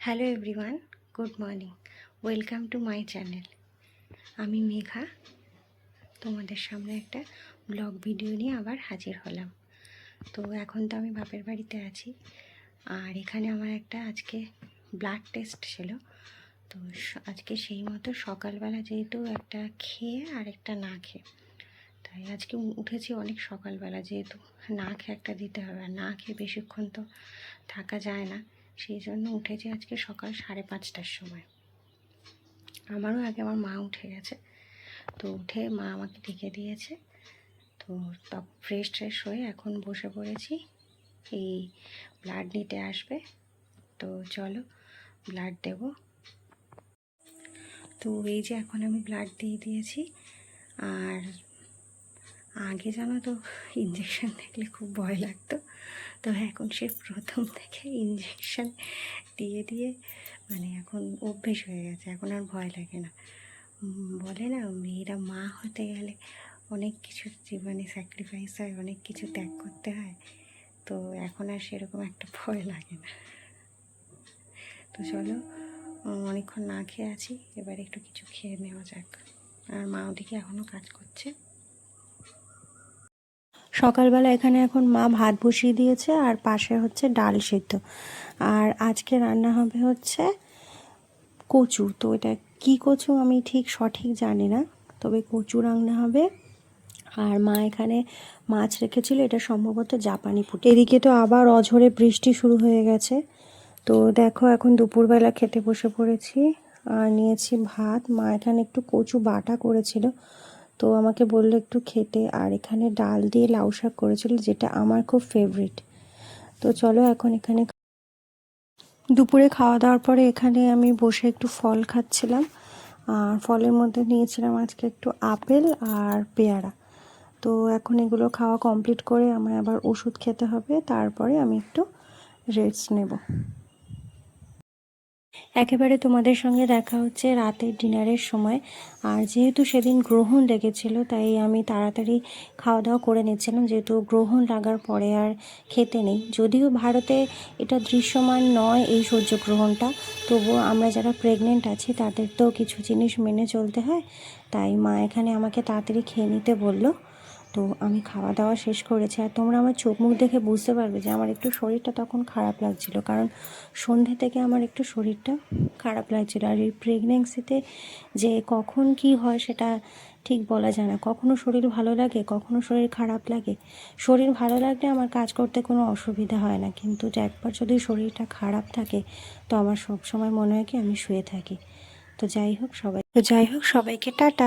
Hello everyone, good morning. Welcome to my channel. আমি মেঘা তোমাদের সামনে একটা ব্লগ ভিডিও নিয়ে আবার হাজির হলাম। তো এখন তো আমি বাপের বাড়িতে আছি, আর এখানে আমার একটা আজকে ব্লাড টেস্ট ছিল। তো আজকে সেই মতো সকালবেলা যেহেতু একটা খেয়ে আর একটা না খেয়ে, তাই আজকে উঠেছি অনেক সকালবেলা, যেহেতু না খেয়ে একটা দিতে হবে, আর না খেয়ে বেশিক্ষণ তো থাকা যায় না। সেই জন্য উঠেছি আজকে সকাল 5:30টার সময়। আমারও আগে আমার মা উঠে গেছে, তো উঠে মা আমাকে ডেকে দিয়েছে। তো তখন ফ্রেশ হয়ে এখন বসে পড়েছি, এই ব্লাড নিতে আসবে। তো চলো ব্লাড দেব। তো এই যে এখন আমি ব্লাড দিয়ে দিয়েছি। আর আগে জানো তো ইঞ্জেকশন দেখলে খুব ভয় লাগতো, তো এখন সে প্রথম থেকে ইঞ্জেকশন দিয়ে দিয়ে মানে এখন অভ্যেস হয়ে গেছে, এখন আর ভয় লাগে না। বলে না, মেয়েরা মা হতে গেলে অনেক কিছু জীবনে স্যাক্রিফাইস হয়, অনেক কিছু ত্যাগ করতে হয়। তো এখন আর সেরকম একটা ভয় লাগে না। তো চলো, অনেকক্ষণ না খেয়ে আছি, এবার একটু কিছু খেয়ে নেওয়া যাক। আর মা ওদিকে এখনও কাজ করছে। সকালবেলা এখানে এখন মা ভাত বসিয়ে দিয়েছে, আর পাশে হচ্ছে ডাল সিদ্ধ। আর আজকে রান্না হবে হচ্ছে কচু। তো এটা কি কচু আমি ঠিক সঠিক জানি না, তবে কচু রান্না হবে। আর মা এখানে মাছ রেখেছিল, এটা সম্ভবত জাপানি পুঁটি। এদিকে তো আবার অঝোরে বৃষ্টি শুরু হয়ে গেছে। তো দেখো এখন দুপুরবেলা খেতে বসে পড়েছি, আর নিয়েছি ভাত। মা এখানে একটু কচু বাটা করেছিল, তো আমাকে বললো একটু খেতে। আর এখানে ডাল দিয়ে লাউ শাক করেছিল, যেটা আমার খুব ফেভারিট। তো চলো এখন এখানে দুপুরে খাওয়া দাওয়ার পরে এখানে আমি বসে একটু ফল খাচ্ছিলাম। আর ফলের মধ্যে নিয়েছিলাম আজকে একটু আপেল আর পেয়ারা। তো এখন এগুলো খাওয়া কমপ্লিট করে আমার আবার ওষুধ খেতে হবে, তারপরে আমি একটু রেস্ট নেব। একেবারে তোমাদের সঙ্গে দেখা হচ্ছে রাতের ডিনারের সময়। আর যেহেতু সেদিন গ্রহণ লেগেছিল, তাই আমি তাড়াতাড়ি খাওয়া দাওয়া করে নিচ্ছিলাম, যেহেতু গ্রহণ লাগার পরে আর খেতে নেই। যদিও ভারতে এটা দৃশ্যমান নয় এই সূর্যগ্রহণটা, তবুও আমরা যারা প্রেগনেন্ট আছি তাদের তো কিছু জিনিস মেনে চলতে হয়। তাই মা এখানে আমাকে তাড়াতাড়ি খেয়ে নিতে বললো। তো আমি খাওয়া দাওয়া শেষ করেছি, আর তোমরা আমার চোখ মুখ দেখে বুঝতে পারবে যে আমার একটু শরীরটা তখন খারাপ লাগছিল, কারণ সন্ধ্যে থেকে আমার একটু শরীরটা খারাপ লাগছিল। আর এই প্রেগনেন্সিতে যে কখন কি হয় সেটা ঠিক বলা যায় না, কখনো শরীর ভালো লাগে, কখনো শরীর খারাপ লাগে। শরীর ভালো লাগলে আমার কাজ করতে কোনো অসুবিধা হয় না, কিন্তু একবার যদি শরীরটা খারাপ থাকে তো আমার সব সময় মনে হয় কি আমি শুয়ে থাকি। তো যাই হোক সবাইকে টাটা।